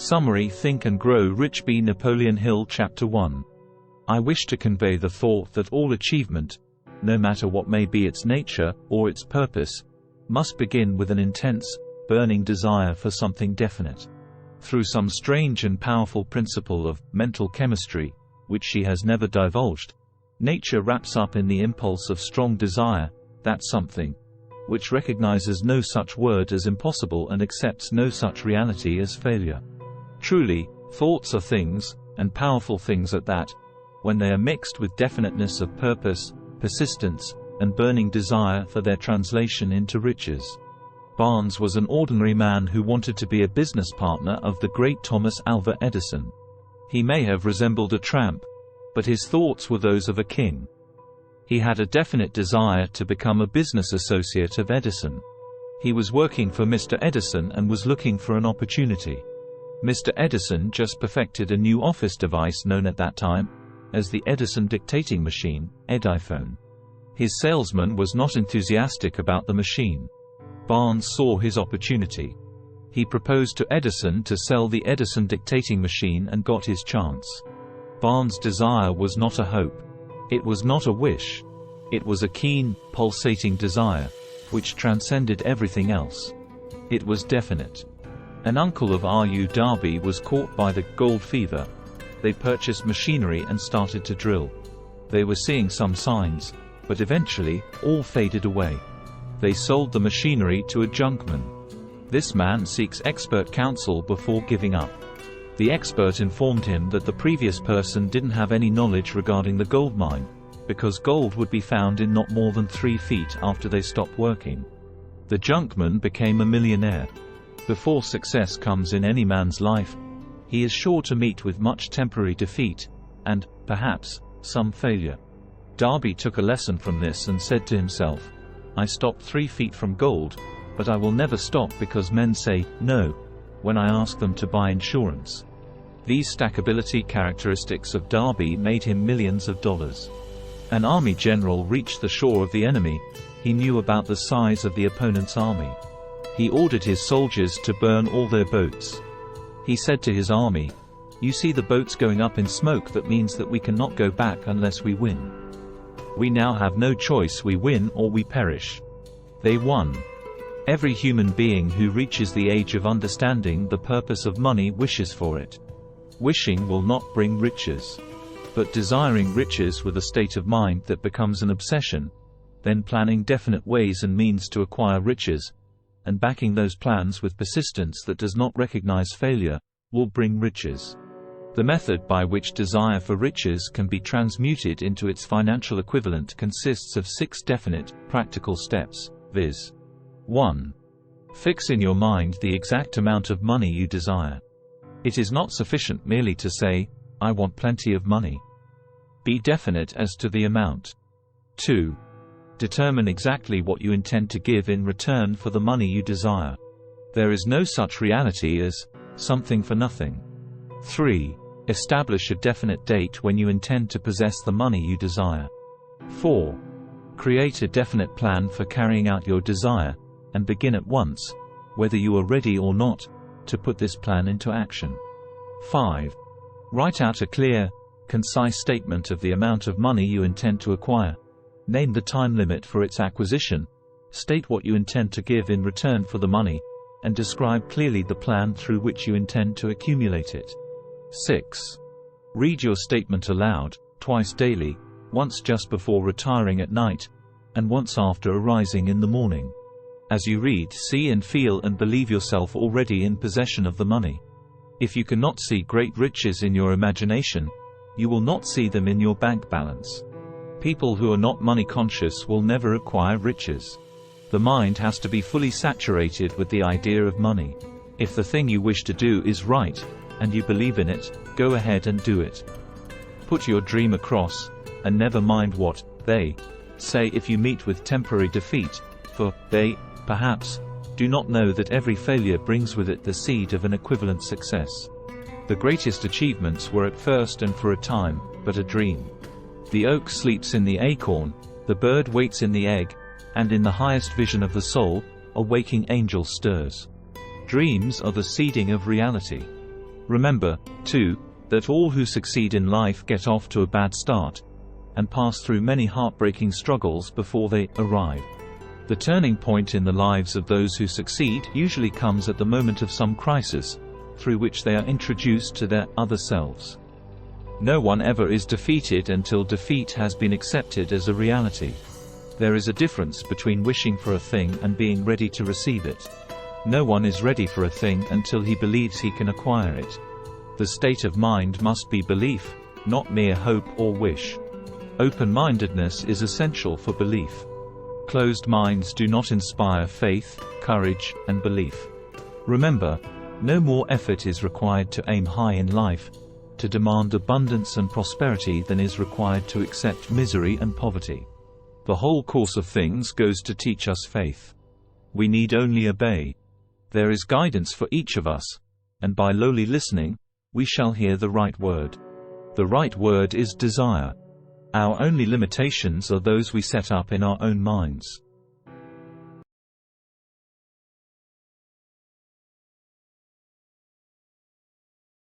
Summary: Think and Grow Rich by Napoleon Hill. Chapter 1. I wish to convey the thought that all achievement, no matter what may be its nature or its purpose, must begin with an intense, burning desire for something definite. Through some strange and powerful principle of mental chemistry, which she has never divulged, nature wraps up in the impulse of strong desire, that something, which recognizes no such word as impossible and accepts no such reality as failure. Truly, thoughts are things, and powerful things at that, when they are mixed with definiteness of purpose, persistence, and burning desire for their translation into riches. Barnes was an ordinary man who wanted to be a business partner of the great Thomas Alva Edison. He may have resembled a tramp, but his thoughts were those of a king. He had a definite desire to become a business associate of Edison. He was working for Mr. Edison and was looking for an opportunity. Mr. Edison just perfected a new office device known at that time as the Edison dictating machine, Ediphone. His salesman was not enthusiastic about the machine. Barnes saw his opportunity. He proposed to Edison to sell the Edison dictating machine and got his chance. Barnes' desire was not a hope. It was not a wish. It was a keen, pulsating desire, which transcended everything else. It was definite. An uncle of R.U. Darby was caught by the gold fever. They purchased machinery and started to drill. They were seeing some signs, but eventually, all faded away. They sold the machinery to a junkman. This man seeks expert counsel before giving up. The expert informed him that the previous person didn't have any knowledge regarding the gold mine, because gold would be found in not more than 3 feet after they stopped working. The junkman became a millionaire. Before success comes in any man's life, he is sure to meet with much temporary defeat, and, perhaps, some failure. Darby took a lesson from this and said to himself, I stopped 3 feet from gold, but I will never stop because men say, no, when I ask them to buy insurance. These stackability characteristics of Darby made him millions of dollars. An army general reached the shore of the enemy. He knew about the size of the opponent's army. He ordered his soldiers to burn all their boats. He said to his army, you see the boats going up in smoke, that means that we cannot go back unless we win. We now have no choice, we win or we perish. They won. Every human being who reaches the age of understanding the purpose of money wishes for it. Wishing will not bring riches. But desiring riches with a state of mind that becomes an obsession, then planning definite ways and means to acquire riches, and backing those plans with persistence that does not recognize failure, will bring riches. The method by which desire for riches can be transmuted into its financial equivalent consists of 6 definite, practical steps, viz. 1. Fix in your mind the exact amount of money you desire. It is not sufficient merely to say, I want plenty of money. Be definite as to the amount. 2. Determine exactly what you intend to give in return for the money you desire. There is no such reality as something for nothing. 3. Establish a definite date when you intend to possess the money you desire. 4. Create a definite plan for carrying out your desire, and begin at once, whether you are ready or not, to put this plan into action. 5. Write out a clear, concise statement of the amount of money you intend to acquire. Name the time limit for its acquisition, state what you intend to give in return for the money, and describe clearly the plan through which you intend to accumulate it. 6. Read your statement aloud, twice daily, once just before retiring at night, and once after arising in the morning. As you read, see and feel and believe yourself already in possession of the money. If you cannot see great riches in your imagination, you will not see them in your bank balance. People who are not money conscious will never acquire riches. The mind has to be fully saturated with the idea of money. If the thing you wish to do is right, and you believe in it, go ahead and do it. Put your dream across, and never mind what they say if you meet with temporary defeat, for they, perhaps, do not know that every failure brings with it the seed of an equivalent success. The greatest achievements were at first and for a time, but a dream. The oak sleeps in the acorn, the bird waits in the egg, and in the highest vision of the soul, a waking angel stirs. Dreams are the seeding of reality. Remember, too, that all who succeed in life get off to a bad start, and pass through many heartbreaking struggles before they arrive. The turning point in the lives of those who succeed usually comes at the moment of some crisis, through which they are introduced to their other selves. No one ever is defeated until defeat has been accepted as a reality. There is a difference between wishing for a thing and being ready to receive it. No one is ready for a thing until he believes he can acquire it. The state of mind must be belief, not mere hope or wish. Open-mindedness is essential for belief. Closed minds do not inspire faith, courage, and belief. Remember, no more effort is required to aim high in life, to demand abundance and prosperity than is required to accept misery and poverty. The whole course of things goes to teach us faith. We need only obey. There is guidance for each of us, and by lowly listening, we shall hear the right word. The right word is desire. Our only limitations are those we set up in our own minds.